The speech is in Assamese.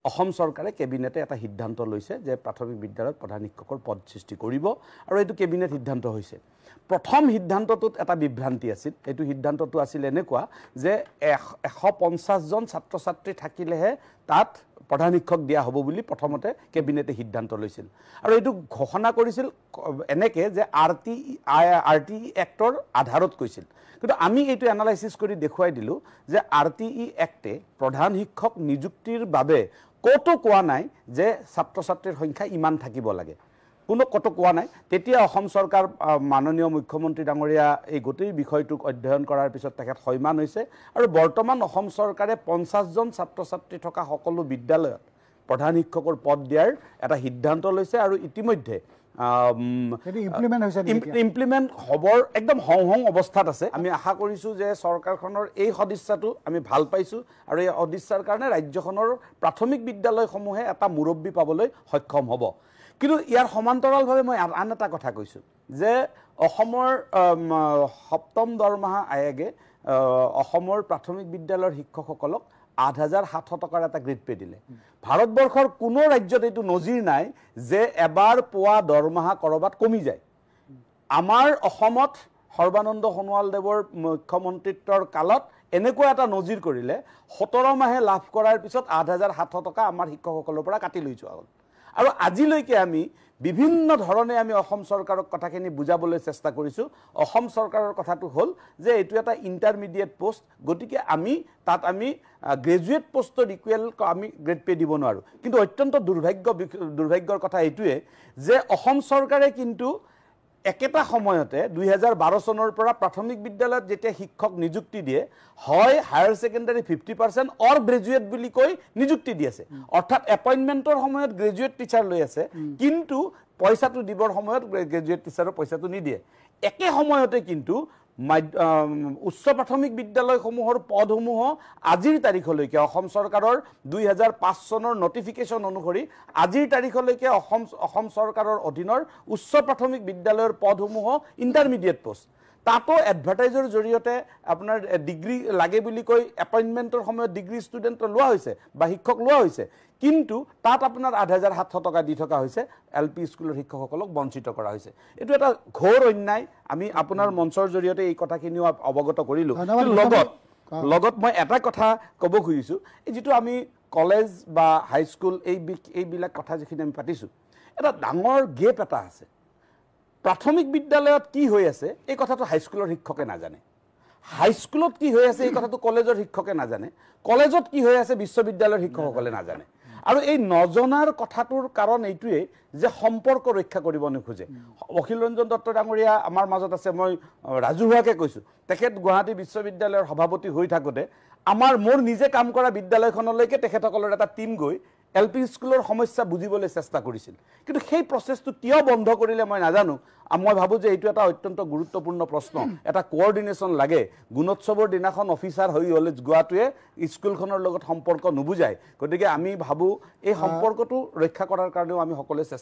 অসম চৰকাৰে কেবিনেটে এটা সিদ্ধান্ত লৈছে যে প্ৰাথমিক বিদ্যালয়ত প্ৰধান শিক্ষকৰ পদ সৃষ্টি কৰিব আৰু এইটো কেবিনেট সিদ্ধান্ত হৈছে প্ৰথম সিদ্ধান্তটোত এটা বিভ্ৰান্তি আছিল এইটো সিদ্ধান্তটো আছিল এনেকুৱা যে 150 জন ছাত্ৰ ছাত্ৰী থাকিলেহে তাত প্ৰধান শিক্ষক দিয়া হ'ব বুলি প্ৰথমতে কেবিনেটে সিদ্ধান্ত লৈছিল আৰু এইটো ঘোষণা কৰিছিল এনেকে যে আৰটি এক্টৰ আধাৰত কৈছিল কিন্তু আমি এইটো এনালাইসিস কৰি দেখুৱাই দিলো যে আৰটিই এক্টে প্ৰধান শিক্ষক নিযুক্তিৰ বাবে কত কোৱা নাই যে ছাত্ৰ ছাত্ৰীৰ সংখ্যা ইমান থাকিব লাগে কোনো কত কোৱা নাই তেতিয়া অসম চৰকাৰ মাননীয় মুখ্যমন্ত্ৰী ডাঙৰীয়া এই গোটেই বিষয়টোক অধ্যয়ন কৰাৰ পিছত তেখেত হৈমান হৈছে আৰু বৰ্তমান অসম চৰকাৰে 50 জন ছাত্ৰ ছাত্ৰী থকা সকলো বিদ্যালয়ত প্ৰধান শিক্ষকৰ পদ দিয়াৰ এটা সিদ্ধান্ত লৈছে আৰু ইতিমধ্যে ইমপ্লিমেন্ট হবৰ একদম হং অৱস্থাত আছে আমি আশা কৰিছো যে চৰকাৰখনৰ এই সদিচ্ছাটো আমি ভাল পাইছো আৰু এই সদিচ্ছাৰ কাৰণে ৰাজ্যখনৰ প্ৰাথমিক বিদ্যালয়সমূহে এটা মুৰব্বী পাবলৈ সক্ষম হ'ব কিন্তু ইয়াৰ সমান্তৰালভাৱে মই আন এটা কথা কৈছো যে অসমৰ সপ্তম দৰমহা আয়োগে অসমৰ প্ৰাথমিক বিদ্যালয়ৰ শিক্ষকসকলক 8700 টকাৰ এটা গ্ৰেড পে দিলে ভাৰতবৰ্ষৰ কোনো ৰাজ্যত এইটো নজিৰ নাই যে এবাৰ পোৱা দৰমহা কৰবাত কমি যায় আমাৰ অসমত সৰ্বানন্দ সোণোৱাল দেৱৰ মুখ্যমন্ত্ৰীত্বৰ কালত এনেকুৱা এটা নজিৰ কৰিলে 17 মাহে লাভ কৰাৰ পিছত 8700 টকা আমাৰ শিক্ষকসকলৰ পৰা কাটি লৈ যোৱা হ'ল আৰু আজিলৈকে আমি বিভিন্ন ধৰণে আমি অসম চৰকাৰক কথাখিনি বুজাবলৈ চেষ্টা কৰিছো অসম চৰকাৰৰ কথাটো হ'ল যে এটো এটা ইন্টাৰমিডিয়েট পোষ্ট গতিকে আমি তাত আমি গ্ৰেজুৱেট পোষ্টৰ ইকুৱেল আমি গ্ৰেড পে দিব নোৱাৰো কিন্তু অত্যন্ত দুৰ্ভাগ্যৰ কথা এইটোৱে যে অসম চৰকাৰে কিন্তু একেটা সময়তে 2012 চনৰ পৰা প্ৰাথমিক বিদ্যালয়ত যেতিয়া শিক্ষক নিযুক্তি দিয়ে হয় হায়াৰ সেকেন্ডাৰী 50% অৰ গ্ৰেজুৱেট বুলি কৈ নিযুক্তি দি আছে অৰ্থাৎ এপইন্টমেন্টৰ সময়ত গ্ৰেজুৱেট টিচাৰ লৈ আছে কিন্তু পইচাটো দিবৰ সময়ত গ্ৰেজুৱেট টিচাৰৰ পইচাটো নিদিয়ে একে সময়তে কিন্তু উচ্চ প্ৰাথমিক বিদ্যালয়সমূহৰ পদসমূহ আজিৰ তাৰিখলৈকে অসম চৰকাৰৰ 2005 চনৰ নটিফিকেশন অনুসৰি আজিৰ তাৰিখলৈকে অসম চৰকাৰৰ অধীনৰ উচ্চ প্ৰাথমিক বিদ্যালয়ৰ পদসমূহ ইন্টাৰমিডিয়েট পোষ্ট তাতো এডভাৰটাইজৰ জৰিয়তে আপোনাৰ ডিগ্ৰী লাগে বুলি কৈ এপইন্টমেন্টৰ সময়ত ডিগ্ৰী ষ্টুডেন্ট লোৱা হৈছে বা শিক্ষক লোৱা হৈছে কিন্তু তাত আপোনাৰ 8700 টকা দি থকা হৈছে এলপি স্কুলৰ শিক্ষকসকলক বঞ্চিত কৰা হৈছে এটো এটা ঘোৰ অন্যায় আমি আপোনাৰ মঞ্চৰ জৰিয়তে এই কথাখিনিও অৱগত কৰিলো লগত মই এটা কথা ক'ব খুজিছো এই যেটো আমি কলেজ বা হাই স্কুল এই বিলাক কথা যিখিনি আমি পাতিছো এটা ডাঙৰ গেপ এটা আছে প্ৰাথমিক বিদ্যালয়ত কি হৈ আছে এই কথাটো হাই স্কুলৰ শিক্ষকে নাজানে হাই স্কুলত কি হৈ আছে এই কথাটো কলেজৰ শিক্ষকে নাজানে কলেজত কি হৈ আছে বিশ্ববিদ্যালয়ৰ শিক্ষকসকলে নাজানে আৰু এই নজনাৰ কথাটোৰ কাৰণ এইটোৱে যে সম্পৰ্ক ৰক্ষা কৰিব নোখোজে অখিল ৰঞ্জন দত্ত ডাঙৰীয়া আমাৰ মাজত আছে মই ৰাজহুৱাকে কৈছো তেখেত গুৱাহাটী বিশ্ববিদ্যালয়ৰ সভাপতি হৈ থাকোতে মোৰ নিজে কাম কৰা বিদ্যালয়খনলৈকে তেখেতসকলৰ এটা টিম গৈ এলপি স্কুলৰ সমস্যা বুজিবলৈ চেষ্টা কৰিছিল কিন্তু সেই প্ৰচেছটো কিয় বন্ধ কৰিলে মই নাজানো মই ভাবো যে এইটো এটা অত্যন্ত গুৰুত্বপূৰ্ণ প্ৰশ্ন এটা কোঅৰ্ডিনেশন লাগে গুণোৎসৱৰ দিনাখন অফিচাৰ হৈ হলে গোৱাটোৱে স্কুলখনৰ লগত সম্পৰ্ক নুবুজায় গতিকে আমি ভাবো এই সম্পৰ্কটো ৰক্ষা কৰাৰ কাৰণেও আমি সকলোৱে চেষ্টা